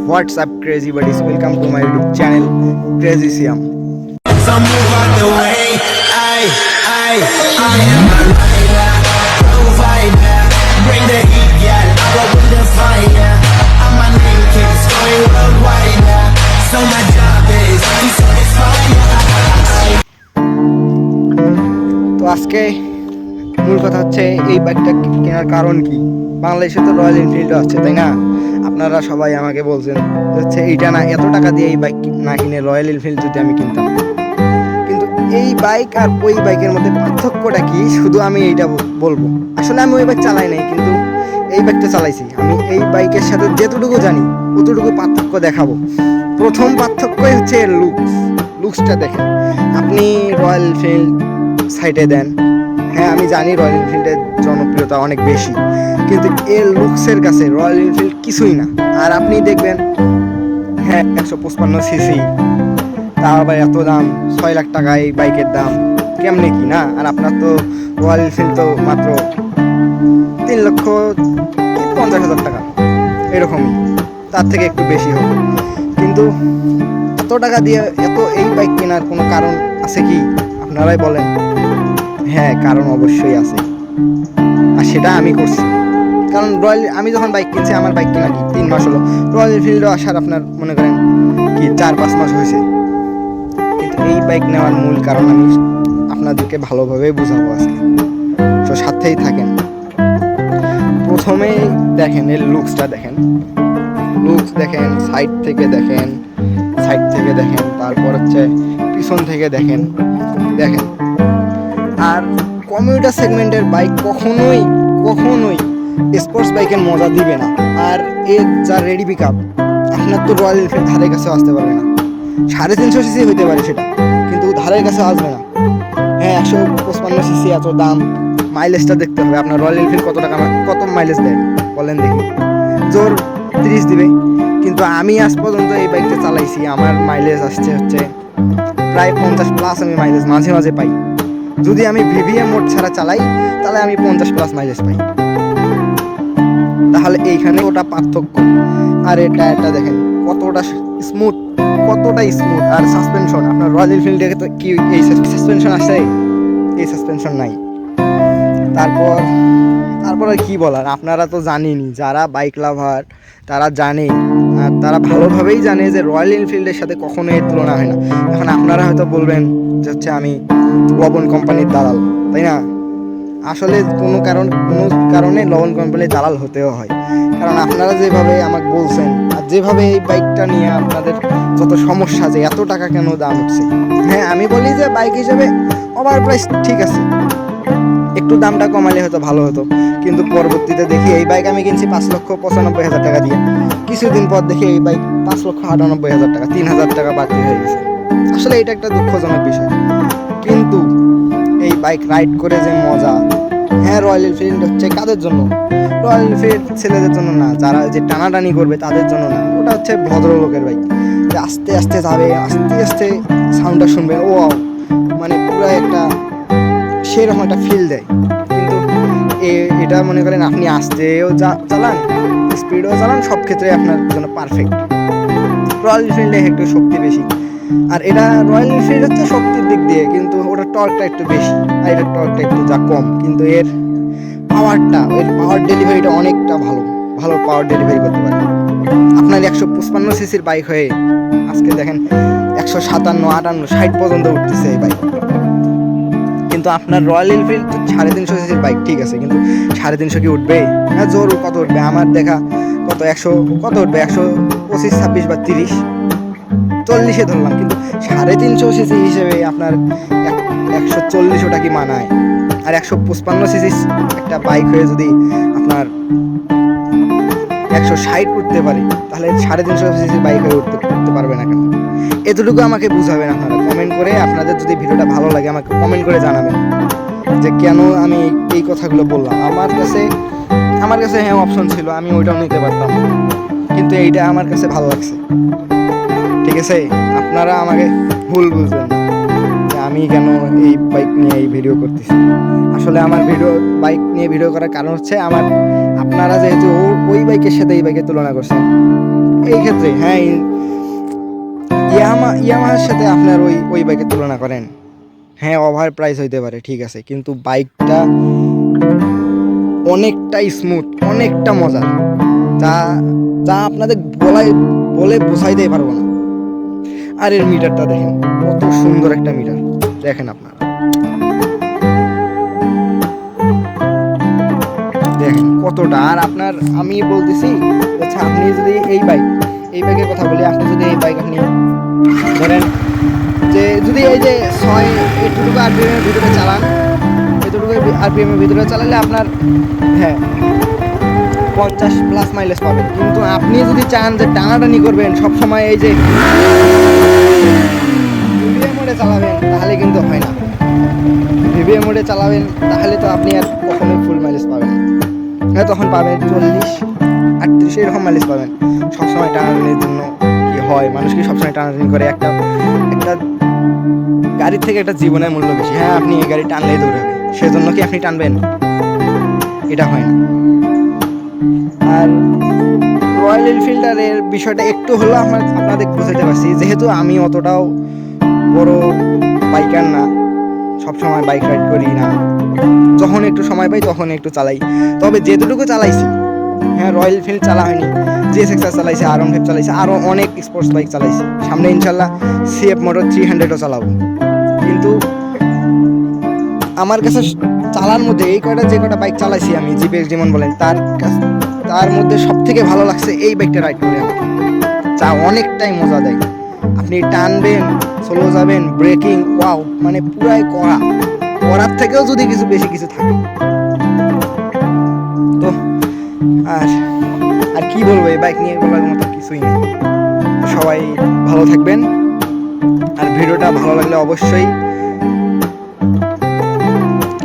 What's up, crazy buddies? Welcome to my YouTube channel, Crazy Siam. So move out the way. I am a rider, provider. Bring the heat, yeah. I go with the fire. I'm a name keeps going worldwide. So my job is to satisfy. তো আজকে মূল কথা হচ্ছে এই বাইকটা কেনার কারণ কি। বাংলাদেশে তো রয়্যাল এনফিল্ড আছে, তাই না? আপনারা সবাই আমাকে বলছেন হচ্ছে এইটা না, এত টাকা দিয়ে এই বাইক না কিনে রয়্যাল এনফিল্ড যদি আমি কিনতাম। কিন্তু এই বাইক আর ওই বাইকের মধ্যে পার্থক্যটা কি, শুধু আমি এইটা বলবো। আসলে আমি ওই বাইক চালাই নাই, কিন্তু এই বাইকটা চালাইছি। আমি এই বাইকের সাথে যেতটুকু জানি অতটুকু পার্থক্য দেখাবো। প্রথম পার্থক্যই হচ্ছে এর লুকসটা দেখেন। আপনি রয়্যাল এনফিল্ড সাইডে দেন, হ্যাঁ আমি জানি রয়্যাল এনফিল্ডের জনপ্রিয়তা অনেক বেশি, কিন্তু এর লুকসের কাছে রয়্যাল এনফিল্ড কিছুই না। আর আপনি দেখবেন, হ্যাঁ 155 সিসি, তার আবার এত দাম, 6 লাখ টাকা এই বাইকের দাম, কেমনে কি না? আর আপনার তো রয়্যাল এনফিল্ড তো মাত্র 3,50,000 টাকা এরকমই, তার থেকে একটু বেশি হবে। কিন্তু এত টাকা দিয়ে এই বাইক কেনার কোনো কারণ আছে কি? আপনারাই বলেন। হ্যাঁ, কারণ অবশ্যই আছে, আর সেটা আমি করছি। কারণ আমি যখন বাইক কিনছি, আমার বাইক কেনা কি 3 মাস হলো, রয়্যাল এনফিল্ডও আসার আপনার মনে করেন কি 4-5 মাস হয়েছে। কিন্তু এই বাইক নেওয়ার মূল কারণ আমি আপনাদেরকে ভালোভাবে বুঝাবো আজকে, তো সাথেই থাকেন। প্রথমেই দেখেন এর লুকসটা দেখেন, সাইড থেকে দেখেন, তারপর হচ্ছে পিছন থেকে দেখেন। আর কমিউটার সেগমেন্টের বাইক কখনোই স্পোর্টস বাইকের মজা দিবে না। আর এর যা রেডি পিক আপ, আপনার তো রয়্যাল এনফিল্ড ধারের কাছেও আসতে পারবে না। 350 সিসি হইতে পারে সেটা, কিন্তু ধারের কাছে আসবে না। হ্যাঁ 155 সিসি, এত দাম, মাইলেজটা দেখতে হবে। আপনার রয়্যাল এনফিল্ড কত মাইলেজ দেয় বলেন দেখি? জোর 30 দিবে, কিন্তু আমি আজ পর্যন্ত এই বাইকটা চালাইছি, আমার মাইলেজ আসছে হচ্ছে প্রায় 50+ আমি মাইলেজ মাঝে মাঝে পাই। যদি আমি ভিভিএম মোড ছাড়া চালাই, তাহলে আমি 50+ মাইলেজ পাই। তাহলে এইখানে ওটা পার্থক্য। আর এই টায়ারটা দেখেন কতটা স্মুথ, আর সাসপেনশন। আপনার রয়্যাল এনফিল্ডে তো কি এই সাসপেনশন আছে? এই সাসপেনশন নাই। তারপর আর কি বলার, আপনারা তো জানেনই, যারা বাইক লাভার তারা জানে, আর তারা ভালোভাবেই জানে যে রয়্যাল এনফিল্ডের সাথে কখনো এর তুলনা হয় না। এখন আপনারা হয়তো বলবেন যে হচ্ছে আমি লবণ কোম্পানির দালাল, তাই না? আসলে কোনো কারণে লবণ কোম্পানির দালাল হতেও হয়। কারণ আপনারা যেভাবে আমাকে বলছেন, আর যেভাবে এই বাইকটা নিয়ে আপনাদের যত সমস্যা, যে এত টাকা কেন দাম উঠছে। হ্যাঁ আমি বলি যে বাইক হিসেবে ওভার প্রাইস ঠিক আছে, একটু দামটা কমালে হয়তো ভালো হতো। কিন্তু পরবর্তীতে দেখি এই বাইক আমি কিনছি 5,95,000 টাকা দিয়ে, কিছুদিন পর দেখি এই বাইক 5,98,000 টাকা, 3,000 টাকা বাড়তি হয়ে গেছে। আসলে এটা একটা দুঃখজনক বিষয়। কিন্তু এই বাইক রাইড করে যে মজা, হ্যাঁ রয়্যাল এনফিল্ড হচ্ছে কাদের জন্য? রয়্যাল এনফিল্ড ছেলেদের জন্য না, যারা যে টানাটানি করবে তাদের জন্য না। ওটা হচ্ছে ভদ্রলোকের বাইক, যে আস্তে আস্তে যাবে, আস্তে সাউন্ডটা শুনবে, ও মানে পুরো একটা সেরকম একটা ফিল দেয়। কিন্তু এটা মনে করেন আপনি আস্তেও চালান, স্পিডও চালান, সব ক্ষেত্রে আপনার জন্য পারফেক্ট। রয়্যাল এনফিল্ডে একটু শক্তি বেশি, আর এটা রয়্যাল এনফিল্ড হচ্ছে শক্তির দিক দিয়ে, কিন্তু ওটা টর্কটা একটু বেশি, আর এটার টর্কটা একটু যা কম। কিন্তু এর পাওয়ার ডেলিভারিটা অনেকটা ভালো পাওয়ার ডেলিভারি করতে পারে। আপনার 155 সিসির বাইক হয়ে আজকে দেখেন 157, 58, 60 পর্যন্ত উঠতেছে এই বাইক। কিন্তু আপনার রয়্যাল এনফিল্ড 350 সিসির বাইক, ঠিক আছে, কিন্তু 350 কি উঠবে? হ্যাঁ জোর কত উঠবে? আমার দেখা কত 100 কত উঠবে? 125, 26 বা 30, 40-এ ধরলাম। কিন্তু 350 সিসি হিসেবে আপনার 140 ওটা কি মানায়? আর 155 সিসি একটা বাইক হয়ে যদি আপনার 160 উঠতে পারে, তাহলে 350 সিসির বাইক হয়ে উঠতে পারবে না কেন? এতটুকু আমাকে বুঝাবেন আপনারা কমেন্ট করে। আপনাদের যদি ভিডিওটা ভালো লাগে আমাকে কমেন্ট করে জানাবেন যে কেন আমি এই কথাগুলো বললাম। আমার কাছে হ্যাঁ অপশন ছিল, আমি ওইটাও নিতে পারতাম, কিন্তু এইটা আমার কাছে ভালো লাগছে। ঠিক আছে, আপনারা আমাকে ভুল বুঝবেন না যে আমি কেন এই বাইক নিয়ে এই ভিডিও করতেছি। আসলে আমার বাইক নিয়ে ভিডিও করার কারণ হচ্ছে আপনার আপনারা যেহেতু ওই বাইকের সাথে এই বাইকের তুলনা করছেন, এই ক্ষেত্রে হ্যাঁ ইয়ামাহার সাথে আপনার ওই বাইকের তুলনা করেন, হ্যাঁ ওভার প্রাইস হইতে পারে ঠিক আছে, কিন্তু বাইকটা অনেকটা স্মুথ, অনেকটা মজার, যা যা আপনাদের বলে বোঝাইতে পারবো না। আর এর মিটারটা দেখেন, কত সুন্দর একটা মিটার, দেখেন আপনারা দেখেন কতটা। আর আপনার আমি বলতেছি আচ্ছা, আপনি যদি এই বাইকের কথা বলি, আপনি যদি এই বাইক আপনি ধরেন যে যদি এই যে এতটুকু আরপিএম এর ভিতরে চালান, এতটুকু আরপিএম এর ভিতরে চালালে আপনার হ্যাঁ 50+ মাইলেজ পাবেন। কিন্তু আপনি যদি চান যে টানাটানি করবেন সবসময়, এই যে ভিভিএ মোডে চালাবেন, তাহলে কিন্তু হয় না। ভিভিএ মোডে চালাবেন তাহলে তো আপনি আর কখনোই ফুল মাইলেজ পাবেন না। হ্যাঁ তখন পাবেন 40-38 এরকম মাইলেজ পাবেন। সবসময় টানাটানির জন্য কি হয়, মানুষ কি সবসময় টানাটানি করে? একটা গাড়ির থেকে একটা জীবনের মূল্য বেশি। হ্যাঁ আপনি এই গাড়ি টানলেই দৌড়াবে, সেজন্য কি আপনি টানবেন? এটা হয় না। আর রয়্যাল এনফিল্ডারের বিষয়টা একটু হলো আপনাদের বুঝাইতে পারছি, যেহেতু আমি অতটাও বড় বাইকার না, সবসময় বাইক রাইড করি না, যখন একটু সময় পাই তখন একটু চালাই। তবে যেটুকু চালাইছি, হ্যাঁ রয়্যাল এনফিল্ড চালা হয়নি, GSXR চালাইছি, R15 চালাইছি, আরও অনেক স্পোর্টস বাইক চালাইছি। সামনে ইনশাল্লাহ CF মোটর 300ও চালাবো। কিন্তু আমার কাছে চালার মধ্যে এই যে কটা বাইক চালাইছি আমি, GPX যেমন বলেন, তার মধ্যে সব থেকে ভালো লাগছে এই বাইকটা রাইড করে আমার, যা অনেকটাই মজা দেয়। আপনি টানবেন, স্লো যাবেন, ব্রেকিং ওয়াও, মানে পুরাই করার থেকেও যদি বেশি কিছু থাকে তো। আর কি বলবো, এই বাইক নিয়ে বলার মতো কিছুই নেই। সবাই ভালো থাকবেন, আর ভিডিওটা ভালো লাগলে অবশ্যই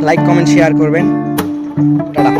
লাইক, কমেন্ট, শেয়ার করবেন। টাটা।